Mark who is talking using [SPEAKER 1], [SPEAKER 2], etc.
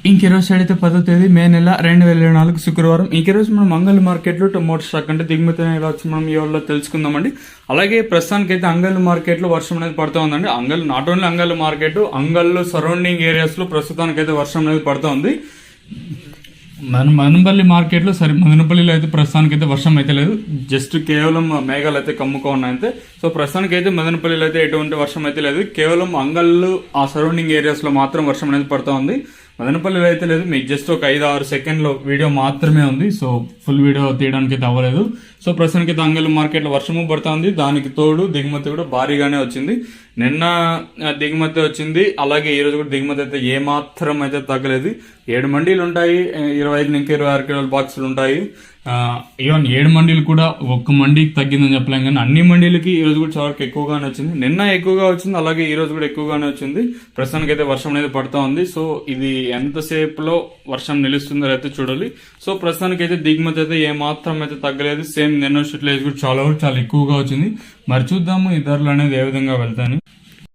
[SPEAKER 1] ఇంకెరోజు side అయితే 10వ తేదీ మే నెల 2024 శుక్రవారం. ఇంకెరోజు మనం అంగళ్ళు మార్కెట్లో టొమాటో స్టాక్ అంటే దిగుమతి ఎలా వచ్చి మనం ఈ వాళ్ళలో తెలుసుకుందామండి. అలాగే ప్రస్తుతానికి అయితే అంగళ్ళు మార్కెట్లో వర్షం అనేది పడుతూ ఉందండి. అంగళ్ళు నాట్ ఓన్లీ అంగళ్ళు మార్కెట్, అంగళ్ళు సరౌండింగ్ ఏరియాస్లో ప్రస్తుతానికి అయితే వర్షం అనేది పడుతూ ఉంది. మదనపల్లి మార్కెట్లో మదనపల్లిలో అయితే ప్రస్తుతానికి అయితే వర్షం అయితే లేదు, జస్ట్ కేవలం మేఘాలు అయితే కమ్ముకో ఉన్నాయంతే. సో ప్రస్తుతానికి అయితే మదనపల్లిలో అయితే ఎటువంటి వర్షం అయితే లేదు, కేవలం అంగళ్ళు ఆ సరౌండింగ్ ఏరియాస్లో మాత్రం వర్షం అనేది పడుతూ ఉంది. మదనపల్లిలో అయితే లేదు, మీకు జస్ట్ ఒక 5-6 సెకండ్లో వీడియో మాత్రమే ఉంది. సో ఫుల్ వీడియో తీయడానికి అయితే అవ్వలేదు. సో ప్రస్తుతానికి అయితే అంగళ్ళు మార్కెట్లో వర్షము పడుతుంది, దానికి తోడు దిగుమతి కూడా భారీగానే వచ్చింది. నిన్న దిగుమతి వచ్చింది, అలాగే ఈరోజు కూడా దిగుమతి అయితే ఏమాత్రం అయితే తగ్గలేదు. 7 మండీలు ఉంటాయి, 25 నుంచి 26 కిలోల బాక్సులు ఉంటాయి. ఈవెన్ 7 మండీలు కూడా ఒక్క మండీకి తగ్గిందని చెప్పలేం, కానీ అన్ని మండీలకి ఈ రోజు కూడా చాలా ఎక్కువగానే వచ్చింది. నిన్న ఎక్కువగా వచ్చింది, అలాగే ఈ రోజు కూడా ఎక్కువగానే వచ్చింది. ప్రస్తుతానికి అయితే వర్షం అనేది పడుతూ ఉంది. సో ఇది ఎంతసేపులో వర్షం నిలుస్తుందో అయితే చూడాలి. సో ప్రస్తుతానికి అయితే దిగుమతి అయితే ఏమాత్రం అయితే తగ్గలేదు, సేమ్ నిన్న షూట్లేజ్ కూడా చాలా ఎక్కువగా వచ్చింది. మరి చూద్దాము ఈ ధరలు అనేది ఏ విధంగా వెళ్తాను.